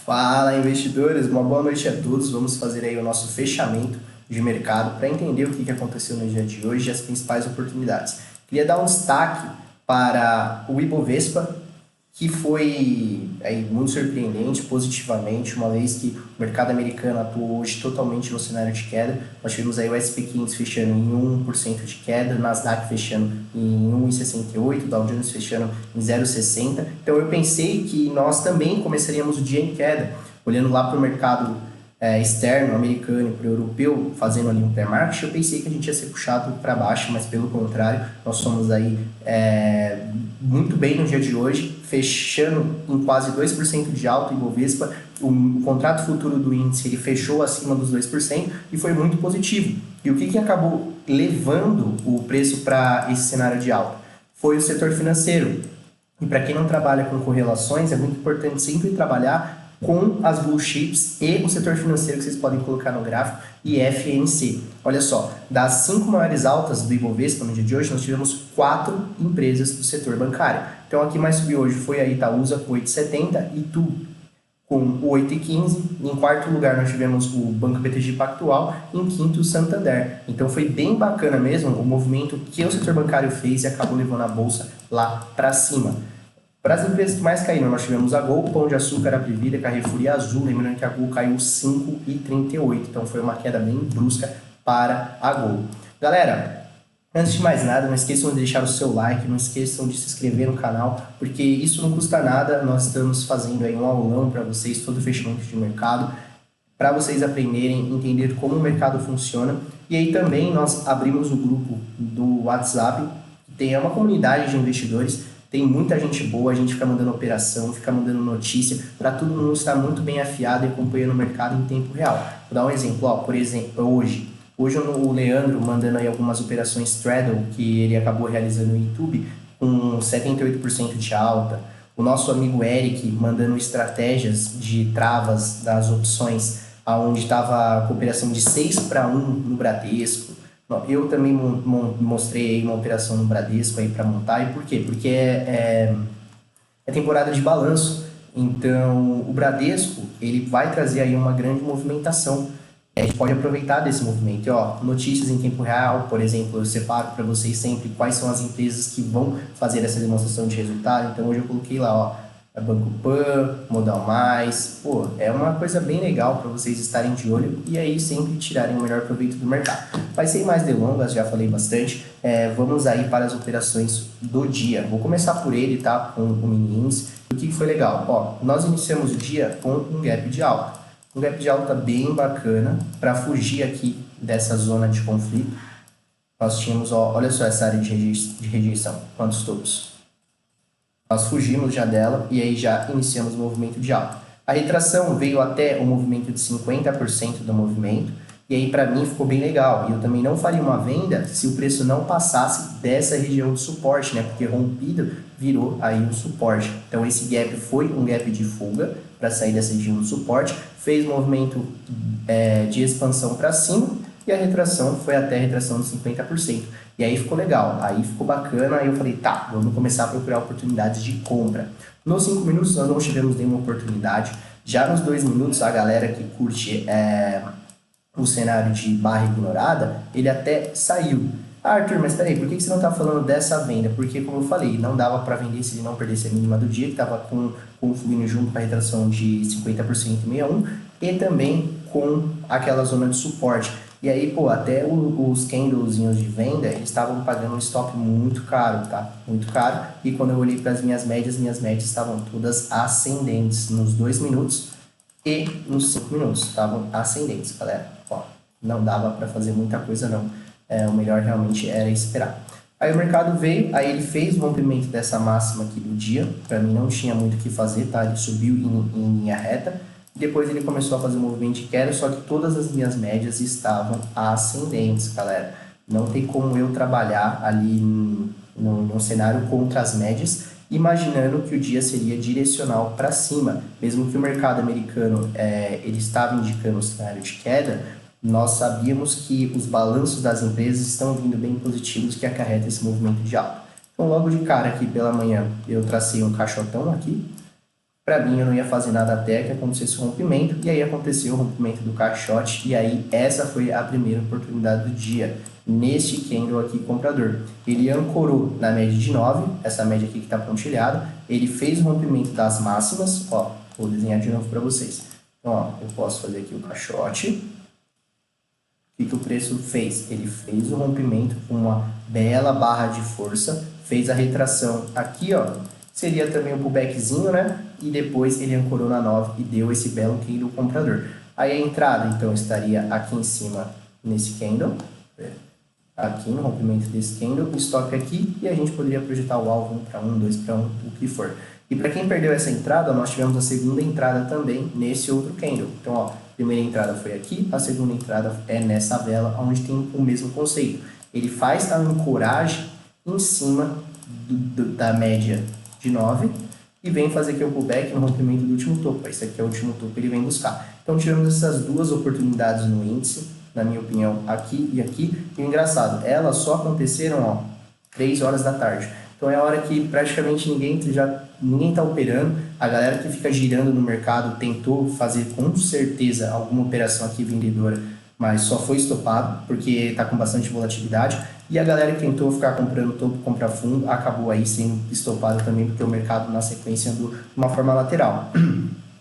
Fala, investidores, uma boa noite a todos. Vamos fazer aí o nosso fechamento de mercado para entender o que aconteceu no dia de hoje e as principais oportunidades. Queria dar um destaque para o Ibovespa, que foi aí muito surpreendente positivamente, uma vez que o mercado americano atuou hoje totalmente no cenário de queda. Nós tivemos aí o SP500 fechando em 1% de queda, o Nasdaq fechando em 1,68%, o Dow Jones fechando em 0,60%. Então eu pensei que nós também começaríamos o dia em queda, olhando lá para o mercado externo, americano e para o europeu, fazendo ali um pré-market. Eu pensei que a gente ia ser puxado para baixo, mas pelo contrário, nós somos aí muito bem no dia de hoje, fechando em quase 2% de alta em Ibovespa. O contrato futuro do índice ele fechou acima dos 2% e foi muito positivo. E o que acabou levando o preço para esse cenário de alta? Foi o setor financeiro. E para quem não trabalha com correlações, é muito importante sempre trabalhar com as blue chips e o setor financeiro que vocês podem colocar no gráfico, IFNC. Olha só, das 5 maiores altas do Ibovespa no dia de hoje, nós tivemos 4 empresas do setor bancário. Então, a que mais subiu hoje foi a Itaúsa com 8,70, Itu com 8,15. Em quarto lugar, nós tivemos o Banco BTG Pactual. Em quinto, o Santander. Então, foi bem bacana mesmo o movimento que o setor bancário fez e acabou levando a bolsa lá para cima. Para as empresas que mais caíram, nós tivemos a Gol, Pão de Açúcar, a Previda, Carrefour e Azul. Lembrando que a Gol caiu 5,38, então foi uma queda bem brusca para a Gol. Galera, antes de mais nada, não esqueçam de deixar o seu like, não esqueçam de se inscrever no canal, porque isso não custa nada. Nós estamos fazendo aí um aulão para vocês, todo fechamento de mercado, para vocês aprenderem, entender como o mercado funciona. E aí também nós abrimos o grupo do WhatsApp, que tem uma comunidade de investidores. Tem muita gente boa, a gente fica mandando operação, fica mandando notícia, para todo mundo estar muito bem afiado e acompanhando o mercado em tempo real. Vou dar um exemplo, por exemplo, hoje o Leandro mandando aí algumas operações straddle que ele acabou realizando no YouTube com 78% de alta. O nosso amigo Eric mandando estratégias de travas das opções, onde estava a cooperação de 6-1 no Bradesco. Eu também mostrei aí uma operação no Bradesco aí para montar. E por quê? Porque é temporada de balanço. Então, o Bradesco ele vai trazer aí uma grande movimentação. A gente pode aproveitar desse movimento. E, notícias em tempo real, por exemplo, eu separo para vocês sempre quais são as empresas que vão fazer essa demonstração de resultado. Então, hoje eu coloquei lá, a Banco Pan, Modal Mais. É uma coisa bem legal para vocês estarem de olho e aí sempre tirarem o melhor proveito do mercado. Mas sem mais delongas, já falei bastante, vamos aí para as operações do dia. Vou começar por ele, tá? Com o mini índice. O que foi legal? Nós iniciamos o dia com um gap de alta. Um gap de alta bem bacana para fugir aqui dessa zona de conflito. Nós tínhamos, olha só essa área de rejeição, quantos topos. Nós fugimos já dela e aí já iniciamos o movimento de alta. A retração veio até o movimento de 50% do movimento e aí para mim ficou bem legal. E eu também não faria uma venda se o preço não passasse dessa região de suporte, né? Porque rompido virou aí um suporte. Então esse gap foi um gap de fuga para sair dessa região de suporte, fez movimento de expansão para cima e a retração foi até a retração de 50%. E aí ficou legal, aí ficou bacana, aí eu falei, tá, vamos começar a procurar oportunidades de compra. Nos 5 minutos nós não tivemos nenhuma oportunidade, já nos 2 minutos a galera que curte o cenário de barra ignorada, ele até saiu. Arthur, mas peraí, por que você não está falando dessa venda? Porque, como eu falei, não dava para vender se ele não perdesse a mínima do dia, que estava confluindo junto com a retração de 50% em 61, e também com aquela zona de suporte. E aí, até os candlezinhos de venda, eles estavam pagando um stop muito caro, tá? Muito caro. E quando eu olhei para as minhas médias estavam todas ascendentes nos 2 minutos e nos 5 minutos. Estavam ascendentes, galera. Não dava para fazer muita coisa, não. O melhor realmente era esperar. Aí o mercado veio, aí ele fez o rompimento dessa máxima aqui do dia. Para mim não tinha muito o que fazer, tá? Ele subiu em linha reta. Depois ele começou a fazer um movimento de queda, só que todas as minhas médias estavam ascendentes, galera. Não tem como eu trabalhar ali no cenário contra as médias, imaginando que o dia seria direcional para cima. Mesmo que o mercado americano ele estava indicando o cenário de queda, nós sabíamos que os balanços das empresas estão vindo bem positivos, que acarreta esse movimento de alta. Então, logo de cara aqui pela manhã, eu tracei um caixotão aqui, Para mim, eu não ia fazer nada até que acontecesse o rompimento, e aí aconteceu o rompimento do caixote, e aí essa foi a primeira oportunidade do dia, neste candle aqui comprador. Ele ancorou na média de 9, essa média aqui que está pontilhada, ele fez o rompimento das máximas, ó, vou desenhar de novo para vocês. Então, ó, eu posso fazer aqui o caixote. O que o preço fez? Ele fez o rompimento com uma bela barra de força, fez a retração aqui, ó, seria também o pullbackzinho, né? E depois ele ancorou na 9 e deu esse belo candle comprador. Aí a entrada, então, estaria aqui em cima nesse candle, aqui no rompimento desse candle, o stop aqui, e a gente poderia projetar o alvo 1 para 1, 2 para 1, o que for. E para quem perdeu essa entrada, nós tivemos a segunda entrada também nesse outro candle. Então, ó, a primeira entrada foi aqui, a segunda entrada é nessa vela, onde tem o mesmo conceito. Ele faz a ancoragem em cima da média de 9 e vem fazer aqui o pullback no rompimento do último topo. Esse aqui é o último topo que ele vem buscar. Então, tivemos essas duas oportunidades no índice, na minha opinião, aqui e aqui. E o engraçado, elas só aconteceram, ó, 3 horas da tarde. Então, é a hora que praticamente ninguém está operando. A galera que fica girando no mercado tentou fazer com certeza alguma operação aqui vendedora, mas só foi estopado, porque está com bastante volatilidade. E a galera que tentou ficar comprando topo, comprar fundo, acabou aí sendo estopado também, porque o mercado na sequência andou de uma forma lateral.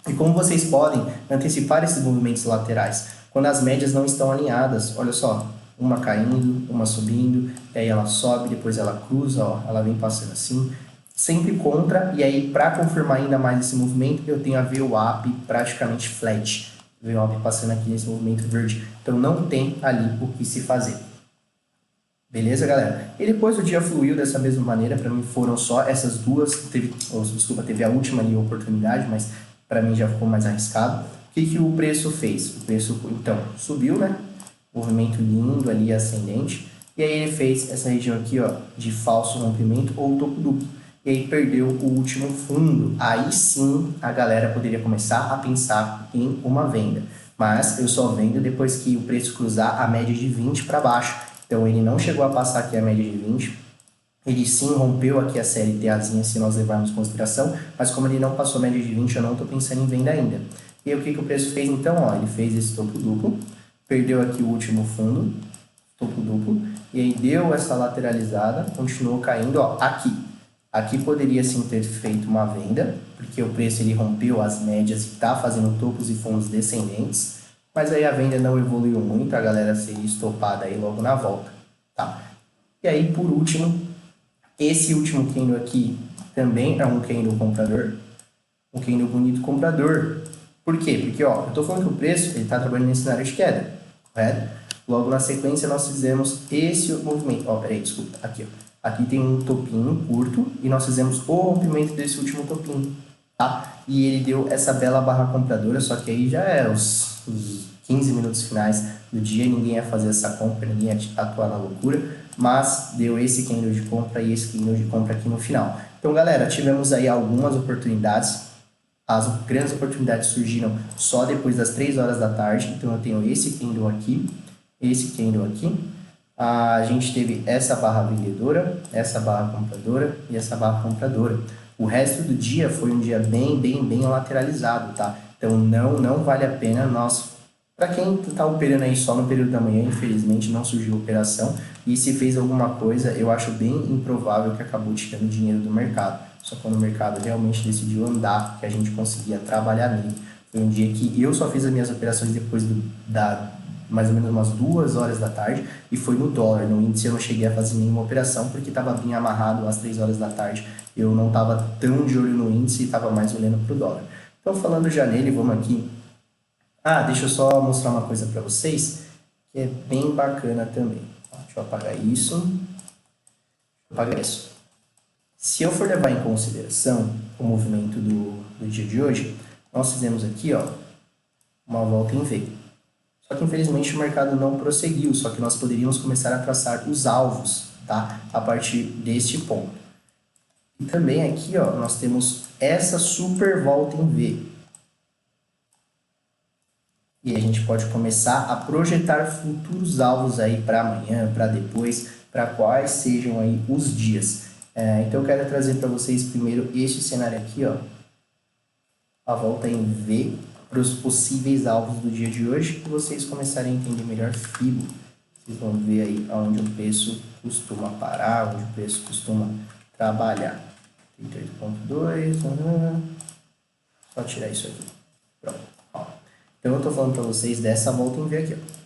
E como vocês podem antecipar esses movimentos laterais? Quando as médias não estão alinhadas, olha só, uma caindo, uma subindo, e aí ela sobe, depois ela cruza, ó, ela vem passando assim, sempre contra, e aí para confirmar ainda mais esse movimento, eu tenho a VWAP praticamente flat, VWAP passando aqui nesse movimento verde, então não tem ali o que se fazer. Beleza, galera? E depois o dia fluiu dessa mesma maneira, para mim foram só essas duas, teve a última ali oportunidade, mas para mim já ficou mais arriscado. O que o preço fez? O preço, então, subiu, né? Movimento lindo ali, ascendente. E aí ele fez essa região aqui, ó, de falso rompimento ou topo duplo. E aí perdeu o último fundo. Aí sim a galera poderia começar a pensar em uma venda. Mas eu só vendo depois que o preço cruzar a média de 20 para baixo. Então ele não chegou a passar aqui a média de 20. Ele sim rompeu aqui a série TAzinha, se nós levarmos em consideração, mas como ele não passou a média de 20, eu não estou pensando em venda ainda. E aí, o que o preço fez então? Ó, ele fez esse topo duplo, perdeu aqui o último fundo, topo duplo, e aí deu essa lateralizada, continuou caindo, ó, aqui. Aqui poderia sim ter feito uma venda, porque o preço ele rompeu as médias e está fazendo topos e fundos descendentes, mas aí a venda não evoluiu muito, a galera seria estopada aí logo na volta, tá? E aí, por último, esse último candle aqui também é um candle comprador, um candle bonito comprador. Por quê? Porque, ó, eu estou falando que o preço ele está trabalhando nesse cenário de queda, correto? Logo na sequência nós fizemos esse movimento. Ó, peraí, desculpa, aqui, ó. Aqui tem um topinho curto e nós fizemos o rompimento desse último topinho, tá? E ele deu essa bela barra compradora, só que aí já é os 15 minutos finais do dia, ninguém ia fazer essa compra, ninguém ia atuar na loucura, mas deu esse candle de compra e esse candle de compra aqui no final. Então, galera, tivemos aí algumas oportunidades. As grandes oportunidades surgiram só depois das 3 horas da tarde. Então, eu tenho esse candle aqui, esse candle aqui. A gente teve essa barra vendedora, essa barra compradora e essa barra compradora. O resto do dia foi um dia bem lateralizado, tá? Então, não vale a pena nós... Para quem está operando aí só no período da manhã, infelizmente não surgiu operação. E se fez alguma coisa, eu acho bem improvável que acabou tirando dinheiro do mercado. Só quando o mercado realmente decidiu andar, que a gente conseguia trabalhar nele. Foi um dia que eu só fiz as minhas operações depois da mais ou menos umas 2 horas da tarde, e foi no dólar. No índice eu não cheguei a fazer nenhuma operação, porque estava bem amarrado às 3 horas da tarde. Eu não estava tão de olho no índice e estava mais olhando para o dólar. Então, falando já nele, vamos aqui. Deixa eu só mostrar uma coisa para vocês, que é bem bacana também. Deixa eu apagar isso. Apagar isso. Se eu for levar em consideração o movimento do dia de hoje, nós fizemos aqui, ó, uma volta em V. Só que infelizmente o mercado não prosseguiu, só que nós poderíamos começar a traçar os alvos, tá? A partir deste ponto. E também aqui, ó, nós temos essa super volta em V. E a gente pode começar a projetar futuros alvos aí para amanhã, para depois, para quais sejam aí os dias. Então eu quero trazer para vocês primeiro este cenário aqui, ó. a volta em V para os possíveis alvos do dia de hoje e vocês começarem a entender melhor FIBO. Vocês vão ver aí onde o preço costuma parar, onde o preço costuma trabalhar. 38,2, só tirar isso aqui. Pronto. Ó. Então eu estou falando para vocês dessa volta em V aqui. Ó.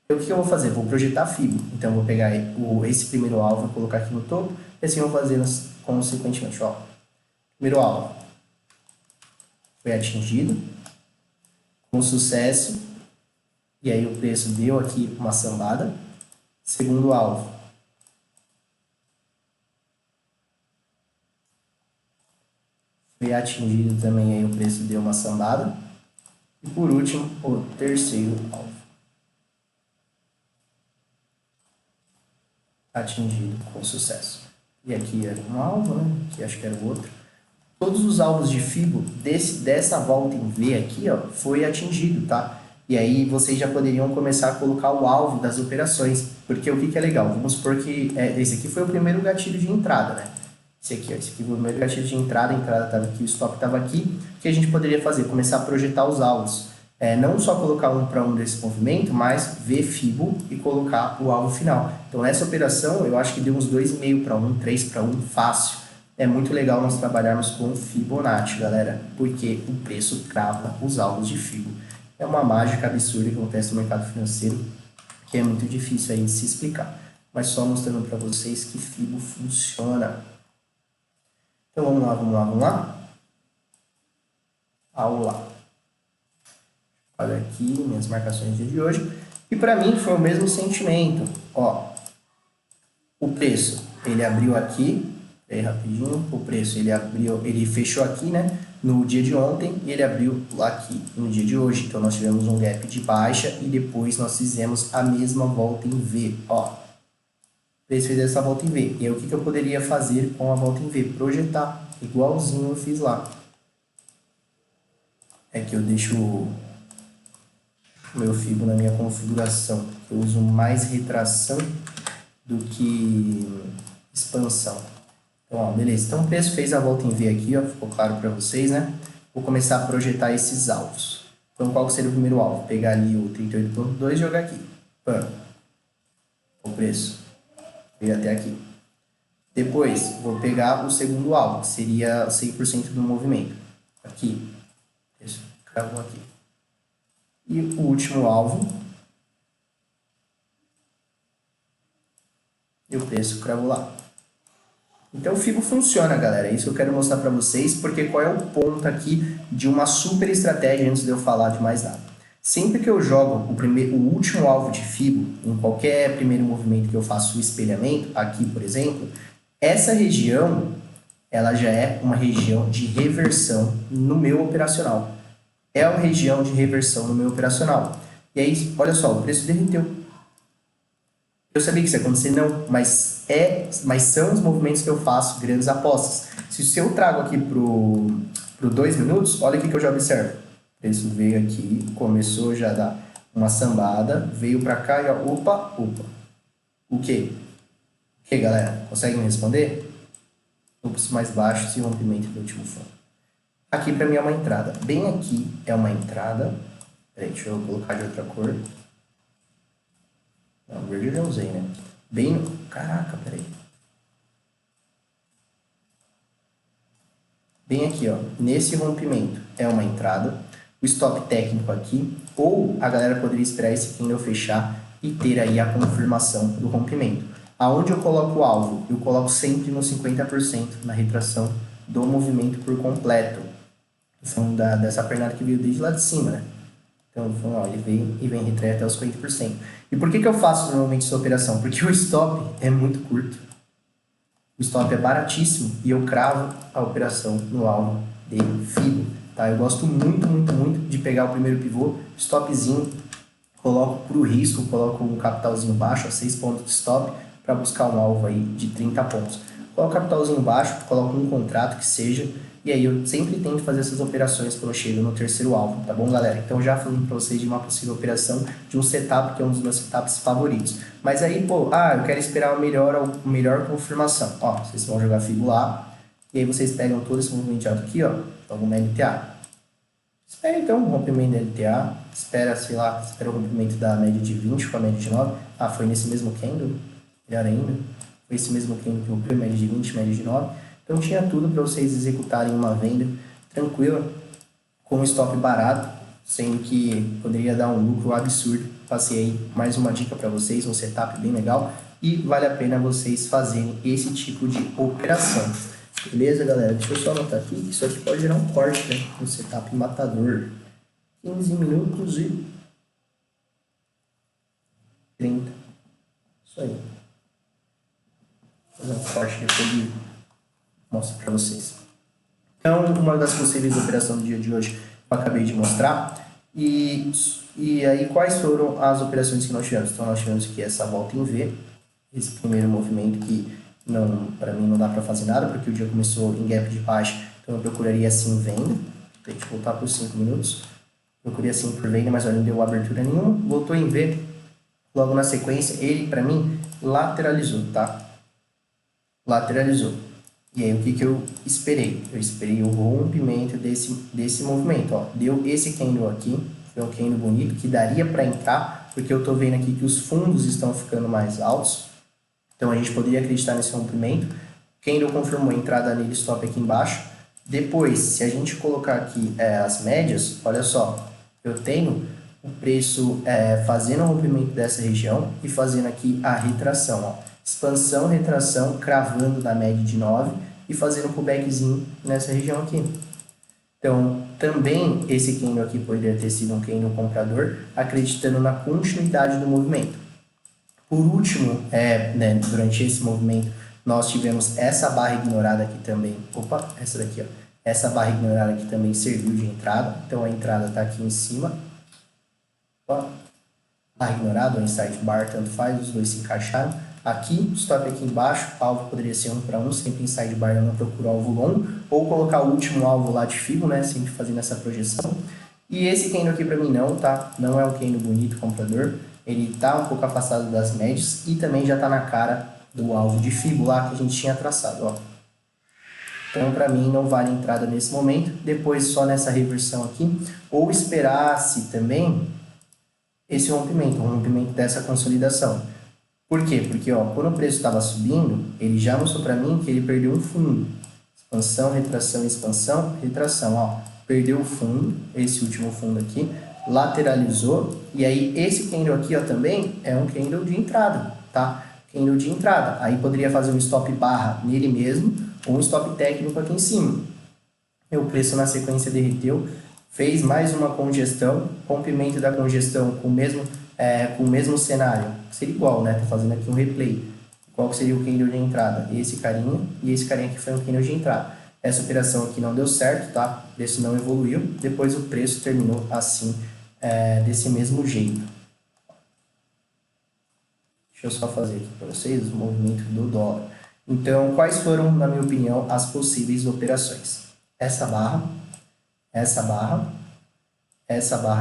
Então o que eu vou fazer? Vou projetar FIBO. Então eu vou pegar esse primeiro alvo e colocar aqui no topo e assim eu vou fazer consequentemente. Ó. Primeiro alvo foi atingido com sucesso e aí o preço deu aqui uma sambada. Segundo alvo foi atingido também, aí o preço deu uma sambada. E por último, o terceiro alvo atingido com sucesso. E aqui era um alvo, né? Aqui acho que era o outro. Todos os alvos de FIBO dessa volta em V aqui, ó, foi atingido, tá? E aí vocês já poderiam começar a colocar o alvo das operações, porque o que é legal? Vamos supor que esse aqui foi o primeiro gatilho de entrada, né? Esse aqui foi o primeiro gatilho de entrada, a entrada estava aqui, o stop estava aqui. O que a gente poderia fazer? Começar a projetar os alvos. Não só colocar um para um desse movimento, mas ver FIBO e colocar o alvo final. Então nessa operação eu acho que deu uns 2,5 para 1, 3 para 1, fácil. É muito legal nós trabalharmos com Fibonacci, galera, porque o preço crava os alvos de FIBO. É uma mágica absurda que acontece no mercado financeiro, que é muito difícil aí de se explicar. Mas só mostrando para vocês que FIBO funciona. Então vamos lá. Aula. Olha aqui minhas marcações do dia de hoje. E para mim foi o mesmo sentimento. Ó, o preço, ele abriu aqui. Aí rapidinho, o preço ele fechou aqui, né, no dia de ontem e ele abriu lá aqui no dia de hoje. Então nós tivemos um gap de baixa e depois nós fizemos a mesma volta em V, ó. O preço fez essa volta em V. E aí o que eu poderia fazer com a volta em V? Projetar, igualzinho eu fiz lá. É que eu deixo o meu FIBO na minha configuração. Eu uso mais retração do que expansão. Então, ó, beleza. Então, o preço fez a volta em V aqui, ó, ficou claro para vocês, né? Vou começar a projetar esses alvos. Então, qual seria o primeiro alvo? Pegar ali o 38,2 e jogar aqui. Pam. O preço veio até aqui. Depois, vou pegar o segundo alvo, que seria 100% do movimento. Aqui. Isso, cravou aqui. E o último alvo. E o preço cravou lá. Então o FIBO funciona, galera. É isso que eu quero mostrar para vocês, porque qual é o ponto aqui de uma super estratégia antes de eu falar de mais nada. Sempre que eu jogo o último alvo de FIBO, em qualquer primeiro movimento que eu faço o espelhamento, aqui por exemplo, essa região, ela já é uma região de reversão no meu operacional. É uma região de reversão no meu operacional. E aí, olha só, o preço derreteu. Eu sabia que isso ia acontecer? Não, mas são os movimentos que eu faço grandes apostas. Se eu trago aqui pro 2 minutos, olha o que eu já observo. O preço veio aqui, começou já a dar uma sambada, veio para cá e ó, opa. O quê? O que, galera? Conseguem me responder? Topos mais baixos e rompimento do último fundo. Aqui para mim é uma entrada. Bem aqui é uma entrada. Peraí, deixa eu colocar de outra cor. Não, verde eu já usei, né? Bem no... Caraca, peraí. Bem aqui, ó. Nesse rompimento é uma entrada. O stop técnico aqui. Ou a galera poderia esperar esse candle fechar e ter aí a confirmação do rompimento. Aonde eu coloco o alvo? Eu coloco sempre no 50% na retração do movimento por completo. São dessa pernada que veio desde lá de cima, né? Então, ó, ele vem retrai até os 50%. E por que eu faço normalmente essa operação? Porque o stop é muito curto. O stop é baratíssimo e eu cravo a operação no alvo de FIBO. Tá? Eu gosto muito de pegar o primeiro pivô, stopzinho, coloco para o risco, coloco um capitalzinho baixo, a 6 pontos de stop, para buscar um alvo aí de 30 pontos. Coloco o capitalzinho baixo, coloco um contrato que seja, e aí eu sempre tento fazer essas operações quando eu chego no terceiro alvo, tá bom, galera? Então já falando para vocês de uma possível operação de um setup que é um dos meus setups favoritos. Mas aí, pô, eu quero esperar a melhor confirmação. Ó, vocês vão jogar FIBO lá, e aí vocês pegam todo esse movimento alto aqui, ó, jogam uma MTA. Espera então o rompimento da LTA, espera, sei lá, espera o rompimento da média de 20 com a média de 9. Ah, foi nesse mesmo candle, melhor ainda, foi esse mesmo candle que rompeu, média de 20, média de 9. Então tinha tudo para vocês executarem uma venda tranquila, com um stop barato, sendo que poderia dar um lucro absurdo. Passei aí mais uma dica para vocês, um setup bem legal, e vale a pena vocês fazerem esse tipo de operação. Beleza, galera? Deixa eu só anotar aqui, isso aqui pode gerar um corte, né? No setup matador. 15 minutos e 30. Isso aí. Vou fazer um corte depois e mostro para vocês. Então, uma das possíveis operações do dia de hoje eu acabei de mostrar. E aí, quais foram as operações que nós tivemos? Então, nós tivemos aqui essa volta em V, esse primeiro movimento que para mim não dá para fazer nada, porque o dia começou em gap de baixa, então eu procuraria assim venda. Tem que voltar para os 5 minutos. Procurei assim por venda, mas olha, não deu abertura nenhuma. Voltou em V, logo na sequência, ele para mim lateralizou, tá? Lateralizou. E aí, o que eu esperei? Eu esperei o rompimento desse movimento, ó. Deu esse candle aqui, foi um candle bonito, que daria para entrar, porque eu tô vendo aqui que os fundos estão ficando mais altos. Então, a gente poderia acreditar nesse rompimento. Candle confirmou a entrada nele, stop aqui embaixo. Depois, se a gente colocar aqui as médias, olha só, eu tenho o preço fazendo o rompimento dessa região e fazendo aqui a retração, ó. Expansão, retração, cravando na média de 9 e fazendo um pullbackzinho nessa região aqui. Então, também esse candle aqui poderia ter sido um candle comprador, acreditando na continuidade do movimento. Por último, durante esse movimento, nós tivemos essa barra ignorada aqui também. Opa, essa daqui, ó. Essa barra ignorada aqui também serviu de entrada. Então, a entrada está aqui em cima. Opa. Barra ignorada ou inside bar, tanto faz, os dois se encaixaram. Aqui, stop aqui embaixo, alvo poderia ser 1 para 1, sempre inside bar, eu não procuro alvo longo, ou colocar o último alvo lá de Fibo, né, sempre fazendo essa projeção. E esse candle aqui para mim não, tá? Não é um candle bonito comprador, ele tá um pouco afastado das médias e também já tá na cara do alvo de Fibo lá que a gente tinha traçado, ó. Então, para mim, não vale entrada nesse momento, depois só nessa reversão aqui, ou esperasse também esse rompimento, o rompimento dessa consolidação. Por quê? Porque ó, quando o preço estava subindo, ele já mostrou para mim que ele perdeu um fundo. Expansão, retração, retração. Ó, perdeu o fundo, esse último fundo aqui, lateralizou. E aí esse candle aqui ó, também é um candle de entrada, tá? Candle de entrada. Aí poderia fazer um stop barra nele mesmo, ou um stop técnico aqui em cima. E o preço na sequência derreteu, fez mais uma congestão, rompimento da congestão com o mesmo cenário, seria igual, né? Tô fazendo aqui um replay. Qual seria o candle de entrada? Esse carinha e esse carinha aqui foi um candle de entrada. Essa operação aqui não deu certo, tá? O preço não evoluiu, depois o preço terminou assim, desse mesmo jeito. Deixa eu só fazer aqui para vocês o movimento do dólar. Então, quais foram, na minha opinião, as possíveis operações? Essa barra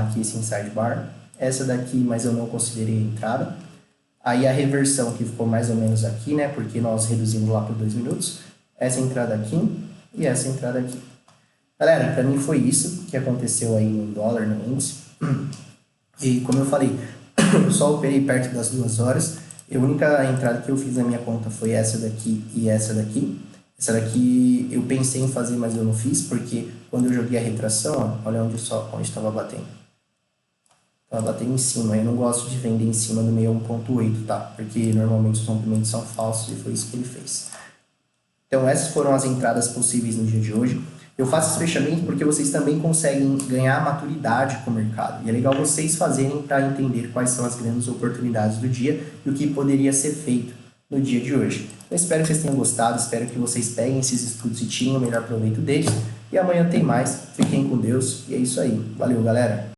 aqui, esse inside bar, essa daqui, mas eu não considerei a entrada. Aí a reversão que ficou mais ou menos aqui, né? Porque nós reduzimos lá por 2 minutos. Essa entrada aqui e essa entrada aqui. Galera, para mim foi isso que aconteceu aí no dólar, no índice. E como eu falei, eu só operei perto das 2 horas. A única entrada que eu fiz na minha conta foi essa daqui e essa daqui. Essa daqui eu pensei em fazer, mas eu não fiz, porque quando eu joguei a retração, ó, olha onde estava batendo. Estava batendo em cima. Eu não gosto de vender em cima do 61.8, tá? Porque normalmente os rompimentos são falsos e foi isso que ele fez. Então essas foram as entradas possíveis no dia de hoje. Eu faço esse fechamento porque vocês também conseguem ganhar maturidade com o mercado. E é legal vocês fazerem para entender quais são as grandes oportunidades do dia e o que poderia ser feito no dia de hoje. Eu espero que vocês tenham gostado, espero que vocês peguem esses estudos e tirem o melhor proveito deles. E amanhã tem mais. Fiquem com Deus e é isso aí. Valeu, galera!